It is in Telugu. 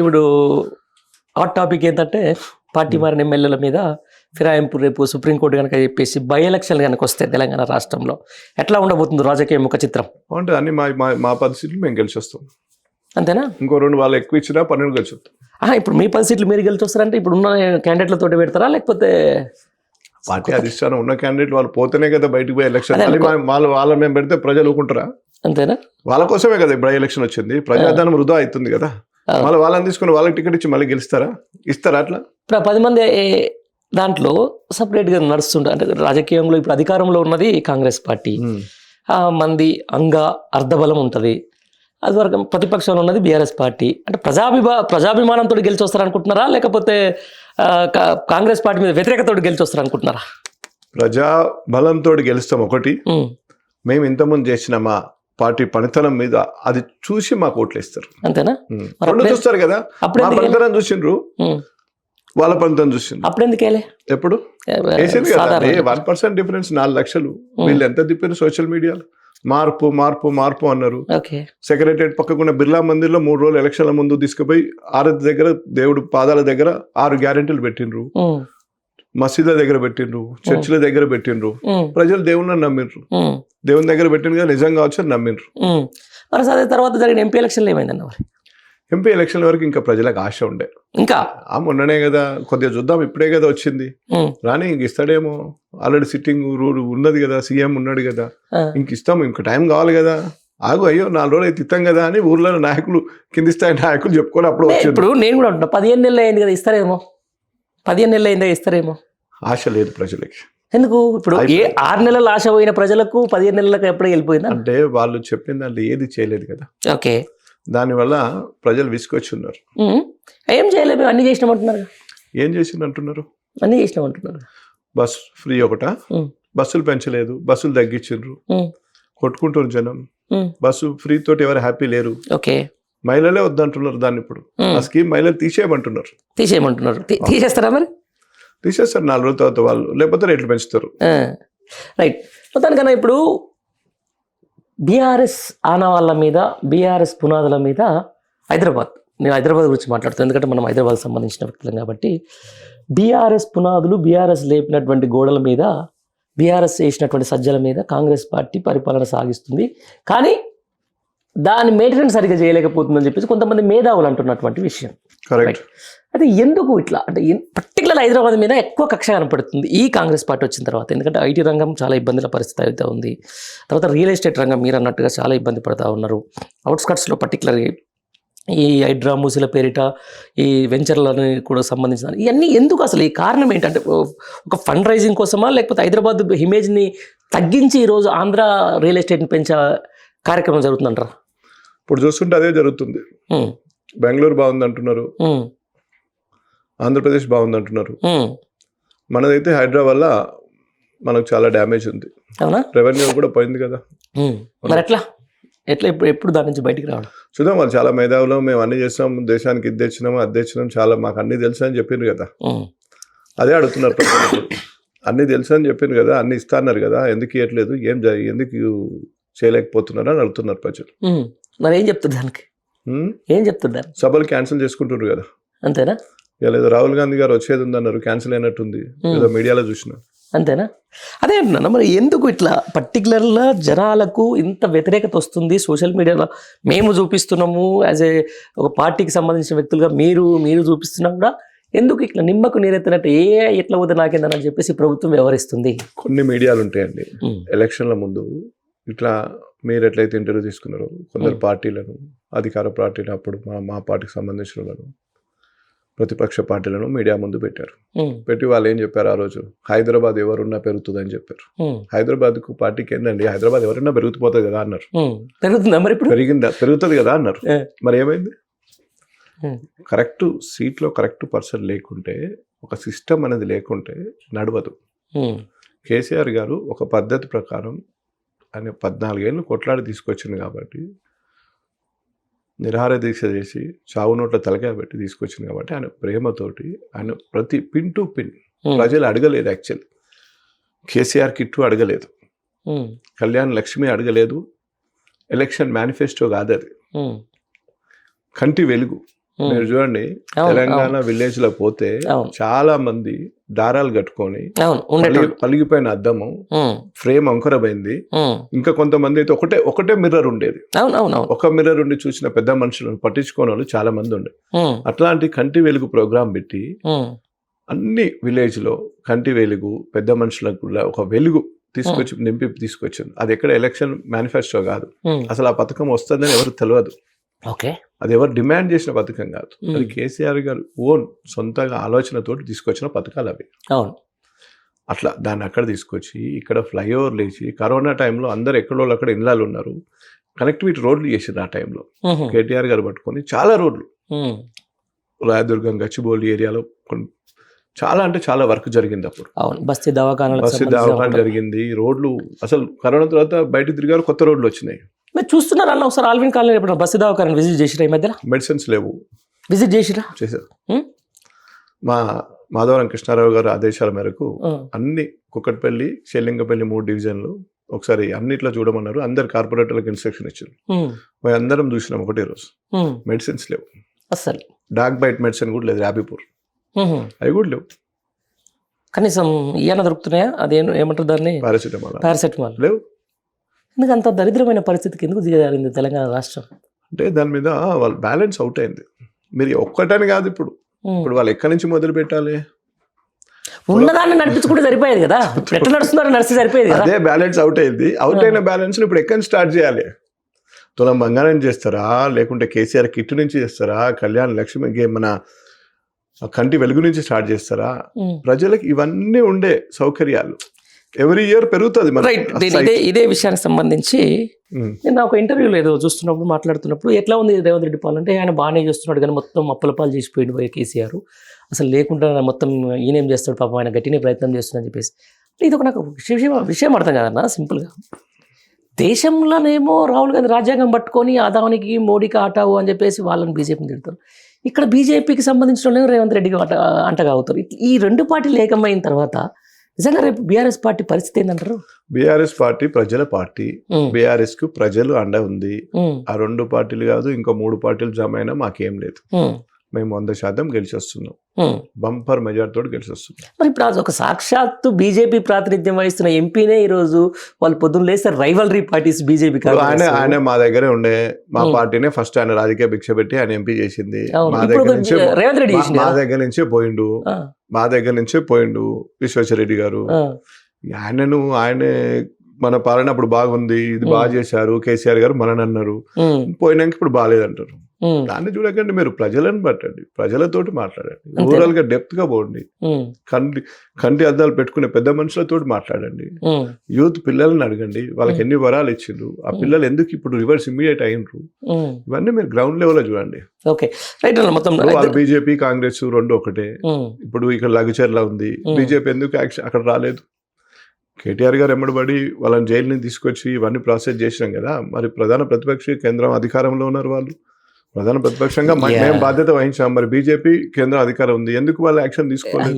ఇప్పుడు హాట్ టాపిక్ ఏంటంటే పార్టీ మారిన ఎమ్మెల్యేల మీద ఫిరాయింపు రేపు సుప్రీంకోర్టు కనుక చెప్పేసి బై ఎలక్షన్ కనుక వస్తే తెలంగాణ రాష్ట్రంలో ఎట్లా ఉండబోతుంది రాజకీయ ముఖ చిత్రం? అంటే అన్ని మా పరిస్థితులు మేము గెలిచేస్తాం. అంతేనా? ఇంకో 2 వాళ్ళు ఎక్కువ ఇచ్చినా 12 గెలిచేస్తాం. ఇప్పుడు మీ 10 సీట్లు మీరు గెలిచొస్తారంటే ఇప్పుడు ఉన్న క్యాండిడేట్లతో పెడతారా లేకపోతే పార్టీ అధిష్టానం ఉన్న క్యాండిడేట్ వాళ్ళు పోతేనే కదా బయటకు పోయి ఎలక్షన్. వాళ్ళ మేము పెడితే ప్రజలు ఊరుకుంటారా? అంతేనా? వాళ్ళ కోసమే కదా ఇప్పుడు ఎలక్షన్ వచ్చింది. ప్రజాధనం వృధా అవుతుంది కదా. మళ్ళీ వాళ్ళని తీసుకుని వాళ్ళకి టికెట్ ఇచ్చి మళ్ళీ గెలుస్తారా? ఇస్తారా? అట్లా ఇప్పుడు 10 మంది దాంట్లో సపరేట్గా నడుస్తుంటారు. అంటే రాజకీయంలో ఇప్పుడు అధికారంలో ఉన్నది కాంగ్రెస్ పార్టీ, మంది అర్ధబలం ఉంటుంది. అది వరకు ప్రతిపక్షంలో ఉన్నది బీఆర్ఎస్ పార్టీ. అంటే ప్రజాభిమానంతో గెలిచి వస్తారనుకుంటున్నారా లేకపోతే కాంగ్రెస్ పార్టీ మీద వ్యతిరేకతోటి గెలిచి వస్తారనుకుంటున్నారా? ప్రజా బలంతో గెలుస్తాం ఒకటి. మేము ఇంతకుముందు చేసిన మా పార్టీ పనితనం మీద అది చూసి మాకు ఓట్లు ఇస్తారు. అంతేనా? రెండు చూస్తారు కదా. మా పనితనం చూసిండ్రు, వాళ్ళ పనితనం చూసిండ్రు. అప్పుడెందుకు ఎప్పుడు వేసింది కదా 1% డిఫరెన్స్. 4 లక్షలు వీళ్ళు ఎంత తిప్పారు సోషల్ మీడియాలో. మార్పు మార్పు మార్పు అన్నారు. సెక్రటరియట్ పక్కకున్న బిర్లా మందిర్లో 3 రోజులు ఎలక్షన్ల ముందు తీసుకుపోయి ఆరతి దగ్గర దేవుడు పాదాల దగ్గర 6 గ్యారెంటీలు పెట్టిండ్రు. మసీదుల దగ్గర పెట్టిండ్రు, చర్చిల దగ్గర పెట్టిండ్రు. ప్రజలు దేవుళ్ళని నమ్మిండ్రు. దేవుని దగ్గర పెట్టిండ్రు కదా నిజం కావచ్చు అని నమ్మిండ్రు. అదే తర్వాత జరిగిన ఎంపీ ఎలక్షన్లు ఏమైందన్న? ఎంపీ ఎలక్షన్ వరకు ఇంకా ప్రజలకు ఆశ ఉండే. ఇంకా మొన్ననే కదా కొద్దిగా చూద్దాం, ఇప్పుడే కదా వచ్చింది రాని ఇంక ఇస్తాడేమో. ఆల్రెడీ సిట్టింగ్ రూల్ ఉన్నది కదా, సీఎం ఉన్నాడు కదా, ఇంక ఇస్తాము, ఇంక టైం కావాలి కదా, ఆగు, అయ్యో 4 రోజులు అయితే ఇస్తాం కదా అని ఊర్లో నాయకులు, కింది స్థాయి నాయకులు చెప్పుకొని అప్పుడు వచ్చింది. ఇప్పుడు నేను కూడా అంటున్నా 15 నెలలు అయింది కదా, ఇస్తారేమో. 15 నెలలు అయిందా, ఇస్తారేమో. ఆశ లేదు ప్రజలకి. ఎందుకు? ఇప్పుడు 6 నెలలు ఆశ పోయిన ప్రజలకు 15 నెలలకు ఎప్పుడే వెళ్ళిపోయిందా? అంటే వాళ్ళు చెప్పిన దాంట్లో ఏది చేయలేదు కదా. ఓకే, దానివల్ల ప్రజలు విసుకొచ్చి ఉన్నారు. ఏం చేయలేదు, అన్ని చేసినామంటున్నారు. ఏం చేసింది అంటున్నారు? అన్ని చేసినామంటున్నారు. బస్ ఫ్రీ ఒకటా? బస్సులు పెంచలేదు, బస్సులు తగ్గించిండ్రు, కొట్టుకుంటున్నారు జనం. బస్సు ఫ్రీ తోటి ఎవరు హ్యాపీ లేరు. ఓకే, మహిళలే వద్దంటున్నారు దాన్ని. ఇప్పుడు ఆ స్కీమ్ మహిళలు తీసేయమంటున్నారు. తీసేస్తారా? మరి తీసేస్తారు 4 రోజుల తర్వాత వాళ్ళు, లేకపోతే రేట్లు పెంచుతారు. రైట్. మొత్తానికన్నా ఇప్పుడు బీఆర్ఎస్ ఆనవాళ్ళ మీద, బీఆర్ఎస్ పునాదుల మీద నేను హైదరాబాద్ గురించి మాట్లాడుతాను, ఎందుకంటే మనం హైదరాబాద్ సంబంధించిన వ్యక్తులం కాబట్టి. బీఆర్ఎస్ పునాదులు, బీఆర్ఎస్ లేపినటువంటి గోడల మీద, బీఆర్ఎస్ వేసినటువంటి సజ్జల మీద కాంగ్రెస్ పార్టీ పరిపాలన సాగిస్తుంది. కానీ దాని మెయింటెనెన్స్ సరిగ్గా చేయలేకపోతుందని చెప్పేసి కొంతమంది మేధావులు అంటున్నటువంటి విషయం. కరెక్ట్. అయితే ఎందుకు ఇట్లా, అంటే పర్టికులర్ హైదరాబాద్ మీద ఎక్కువ కక్ష కనపడుతుంది ఈ కాంగ్రెస్ పార్టీ వచ్చిన తర్వాత? ఎందుకంటే ఐటీ రంగం చాలా ఇబ్బందుల పరిస్థితి అయితే ఉంది. తర్వాత రియల్ ఎస్టేట్ రంగం మీరు అన్నట్టుగా చాలా ఇబ్బంది పడుతూ ఉన్నారు. అవుట్స్కట్స్లో పర్టికులర్ ఈ హైడ్రా మూసీల పేరిట ఈ వెంచర్లని కూడా సంబంధించిన ఇవన్నీ ఎందుకు, అసలు ఈ కారణం ఏంటంటే ఒక ఫండ్ రైజింగ్ కోసమా, లేకపోతే హైదరాబాద్ ఇమేజ్ని తగ్గించి ఈరోజు ఆంధ్ర రియల్ ఎస్టేట్ని పెంచే కార్యక్రమం జరుగుతుందంటారా? ఇప్పుడు చూస్తుంటే అదే జరుగుతుంది. బెంగళూరు బాగుంది అంటున్నారు, ఆంధ్రప్రదేశ్ బాగుంది అంటున్నారు. మనదైతే హైదరాబాద్ వల్ల మనకు చాలా డ్యామేజ్ ఉంది. రెవెన్యూ కూడా పోయింది కదా. మరి ఎట్లా ఎప్పుడు దాని నుంచి బయటికి రావడం? చూద్దాం, వాళ్ళు చాలా మేధావులు, మేము అన్ని చేస్తాం, దేశానికి ఇది తెచ్చినాము అది తెచ్చినాం, చాలా మాకు అన్ని తెలుసు అని చెప్పిండ్రు కదా. అదే అడుగుతున్నారు ప్రజలు. అన్ని తెలుసు అని చెప్పిండ్రు కదా, అన్ని ఇస్తా అన్నారు కదా, ఎందుకు ఇవ్వట్లేదు, ఎందుకు చేయలేకపోతున్నారు అని అడుగుతున్నారు ప్రజలు. మరి ఏం చెప్తున్నారు దానికి? ఏం చెప్తున్నారు? సభలు క్యాన్సిల్ చేసుకుంటున్నారు కదా. అంతేనా? ఏదో రాహుల్ గాంధీ గారు వచ్చేది ఉందన్నారు, క్యాన్సిల్ అయినట్టుంది, ఏదో మీడియాలో చూసిన. అంతేనా? అదే అంటున్నా, మరి ఎందుకు ఇట్లా పర్టికులర్గా జనాలకు ఇంత వ్యతిరేకత వస్తుంది? సోషల్ మీడియాలో మేము చూపిస్తున్నాము, యాజ్ ఒక పార్టీకి సంబంధించిన వ్యక్తులుగా మీరు చూపిస్తున్నా కూడా ఎందుకు ఇట్లా నిమ్మకు నీరెత్తినట్టు ఎట్లా పోతే నాకేందని చెప్పేసి ప్రభుత్వం వ్యవహరిస్తుంది? కొన్ని మీడియాలు ఉంటాయండి, ఎలక్షన్ల ముందు ఇట్లా మీరు ఎట్లయితే ఇంటర్వ్యూ తీసుకున్నారో కొందరు పార్టీలను, అధికార పార్టీలు, అప్పుడు మా పార్టీకి సంబంధించిన వాళ్ళను, ప్రతిపక్ష పార్టీలను మీడియా ముందు పెట్టారు. పెట్టి వాళ్ళు ఏం చెప్పారు, ఆ రోజు హైదరాబాద్ ఎవరున్నా పెరుగుతుంది అని చెప్పారు. హైదరాబాద్కు పార్టీకి ఏంటండి, హైదరాబాద్ ఎవరున్నా పెరుగుతుపోతుంది కదా అన్నారు. పెరుగుతుందా? మరి పెరిగిందా? పెరుగుతుంది కదా అన్నారు. మరి ఏమైంది? కరెక్ట్ సీట్లో కరెక్ట్ పర్సన్ లేకుంటే, ఒక సిస్టమ్ అనేది లేకుంటే నడవదు. కేసీఆర్ గారు ఒక పద్ధతి ప్రకారం ఆయన 14 ఏళ్ళు కొట్లాడి తీసుకొచ్చింది కాబట్టి, నిరాహార దీక్ష చేసి చావు నోట్ల తలకాయ పెట్టి తీసుకొచ్చింది కాబట్టి, ఆయన ప్రేమతోటి ఆయన ప్రతి పిన్ టు పిన్ ప్రజలు అడగలేదు. యాక్చువల్ కేసీఆర్ కిట్టు అడగలేదు, కళ్యాణ్ లక్ష్మి అడగలేదు, ఎలక్షన్ మేనిఫెస్టో కాదు అది, కంటి వెలుగు. మీరు చూడండి తెలంగాణ విలేజ్ లో పోతే చాలా మంది దారాలు కట్టుకొని పలిగిపోయిన అద్దము ఫ్రేమ్ అంకురమైంది. ఇంకా కొంతమంది అయితే ఒకటే మిర్రర్ ఉండేది. ఒక మిర్రర్ ఉండి చూసిన పెద్ద మనుషులను పట్టించుకోని వాళ్ళు చాలా మంది ఉండే. అట్లాంటి కంటి వెలుగు ప్రోగ్రాం పెట్టి అన్ని విలేజ్ లో కంటి వెలుగు పెద్ద మనుషులకు కూడా ఒక వెలుగు నింపి తీసుకొచ్చింది. అది ఎక్కడ ఎలక్షన్ మేనిఫెస్టో కాదు, అసలు ఆ పథకం వస్తుందని ఎవరు తెలియదు. అది ఎవరు డిమాండ్ చేసిన పథకం కాదు, అది కేసీఆర్ గారు ఓన్ సొంతంగా ఆలోచనతోటి తీసుకొచ్చిన పథకాలు అవి. అట్లా దాన్ని అక్కడ తీసుకొచ్చి ఇక్కడ ఫ్లైఓవర్ లేచి కరోనా టైంలో అందరు ఎక్కడోళ్ళు అక్కడ ఇళ్ళాలు ఉన్నారు, కనెక్టివిటీ రోడ్లు చేసింది ఆ టైంలో. కేటీఆర్ గారు పట్టుకొని చాలా రోడ్లు రాయదుర్గం గచ్చిబౌలి ఏరియాలో చాలా అంటే చాలా వర్క్ జరిగింది అప్పుడు. బస్తీ దవాఖాన జరిగింది. రోడ్లు అసలు కరోనా తర్వాత బయట తిరిగారు, కొత్త రోడ్లు వచ్చినాయి. మీరు చూస్తున్నారు అన్న, ఒకసారి ఆల్విన్ కాలనీ ఎప్పుడు బస్తీ దవాఖాన విజిట్ చేసిరా? ఈ మధ్యలో మెడిసిన్స్ లేవు, విజిట్ చేసిరా? చేశారు. మా మాధవరం కృష్ణారావు గారు ఆదేశాల మేరకు అన్ని కుక్కట్పల్లి షెల్లింగపల్లి 3 డివిజన్లు ఒకసారి అన్నిట్లో చూడమన్నారు. అందరు కార్పొరేటర్లకు ఇన్స్ట్రక్షన్ ఇచ్చారు. మేము అందరం చూసినాం ఒకటే రోజు. మెడిసిన్స్ లేవు అసలు, డాగ్ బైట్ మెడిసిన్ కూడా లేదు, ర్యాబీపూర్ అవి కూడా లేవు. కనీసం ఏమైనా దొరుకుతున్నాయా? అదేం ఏమంటారు దాన్ని, పారాసెటమాల్ లేవు. ఎందుకు అంత దరిద్రమైన పరిస్థితికి ఎందుకు దిగజారింది తెలంగాణ రాష్ట్రం? అంటే దాని మీద వాళ్ళు బ్యాలెన్స్ అవుట్ అయింది. మీరు ఒక్కటని కాదు, ఇప్పుడు వాళ్ళు ఎక్కడి నుంచి మొదలు పెట్టాలి? ఉన్నదాన్ని నడిపించుకుంటే సరిపోయేది కదా, ఎట్లా నడుస్తున్నారో నడిస్తే సరిపోయేది కదా. అదే బ్యాలెన్స్ అవుట్ అయింది. అవుట్ అయిన బ్యాలెన్స్ ఇప్పుడు ఎక్కడి నుంచి స్టార్ట్ చేయాలి? తులం బంగారం చేస్తారా, లేకుంటే కేసీఆర్ కిట్ నుంచి చేస్తారా, కళ్యాణ్ లక్ష్మి మన కంటి వెలుగు నుంచి స్టార్ట్ చేస్తారా? ప్రజలకు ఇవన్నీ ఉండే సౌకర్యాలు ఎవ్రీ ఇయర్ పెరుగుతుంది. ఇదే విషయానికి సంబంధించి నేను ఒక ఇంటర్వ్యూలో ఏదో చూస్తున్నప్పుడు మాట్లాడుతున్నప్పుడు ఎట్లా ఉంది రేవంత్ రెడ్డి పాలన అంటే, ఆయన బాగానే చేస్తున్నాడు కానీ మొత్తం అప్పులపాలు చేసిపోయింది పోయి కేసీఆర్, అసలు లేకుండా మొత్తం ఈయనేం చేస్తాడు పాపం, ఆయన గట్టినే ప్రయత్నం చేస్తుందని చెప్పేసి. ఇది ఒక నాకు విషయం అర్థం కాదన్నా. సింపుల్గా దేశంలోనేమో రాహుల్ గాంధీ రాజ్యాంగం పట్టుకొని అదానికి మోడీకి ఆటావు అని చెప్పేసి వాళ్ళని బీజేపీని తిడతారు. ఇక్కడ బీజేపీకి సంబంధించిన రేవంత్ రెడ్డికి అంటగా అవుతారు. ఈ 2 పార్టీలు ఏకమైన తర్వాత నిజంగా రేపు బీఆర్ఎస్ పార్టీ పరిస్థితి ఏంటంటారు? బీఆర్ఎస్ పార్టీ ప్రజల పార్టీ, బీఆర్ఎస్ కు ప్రజలు అండ ఉంది. ఆ 2 పార్టీలు కాదు, ఇంకా 3 పార్టీలు జమ అయినా మాకేం లేదు. మేము 100% గెలిచి వస్తున్నాం, బంపర్ మెజార్టీతో గెలిచి వస్తున్నాం. మరి ఇప్పుడు ఒక సాక్షాత్తు బీజేపీ ప్రాతినిధ్యం వహిస్తున్న ఎంపీనే ఈ రోజు వాళ్ళు పొద్దున్న లేస్తే రైవల్రీ పార్టీస్ బీజేపీ. ఆయన మా దగ్గరే ఉండే, మా పార్టీనే ఫస్ట్ ఆయన రాజకీయ భిక్ష పెట్టి ఆయన ఎంపీ చేసింది. మా దగ్గర నుంచే పోయిండు విశ్వేశ్వరరెడ్డి గారు. ఆయనే మన పాలన అప్పుడు బాగుంది, ఇది బాగా చేశారు కేసీఆర్ గారు మనని అన్నారు, పోయినాక ఇప్పుడు బాగాలేదంటారు. దాన్ని చూడకండి, మీరు ప్రజలను పట్టండి, ప్రజలతోటి మాట్లాడండి, ఓవరాల్ గా డెప్త్ గా పోండి, కంటి అద్దాలు పెట్టుకునే పెద్ద మనుషులతో మాట్లాడండి, యూత్ పిల్లల్ని అడగండి, వాళ్ళకి ఎన్ని వరాలు ఇచ్చిండ్రు, ఆ పిల్లలు ఎందుకు ఇప్పుడు రివర్స్ ఇమీడియట్ అయినరు, ఇవన్నీ మీరు గ్రౌండ్ లెవెల్ లో చూడండి. వాళ్ళు బీజేపీ కాంగ్రెస్ 2 ఒకటే. ఇప్పుడు ఇక్కడ లగచర్లా ఉంది, బీజేపీ ఎందుకు యాక్షన్ అక్కడ రాలేదు? కేటీఆర్ గారు ఎమ్మడిపడి వాళ్ళని జైలు నుంచి తీసుకొచ్చి ఇవన్నీ ప్రాసెస్ చేసినాం కదా. మరి ప్రధాన ప్రతిపక్ష కేంద్రం అధికారంలో ఉన్నారు, వాళ్ళు ప్రధాన ప్రతిపక్షంగా మేము బాధ్యత వహించాం. మరి బీజేపీ కేంద్రం అధికారం ఉంది, ఎందుకు వాళ్ళు యాక్షన్ తీసుకోలేదు?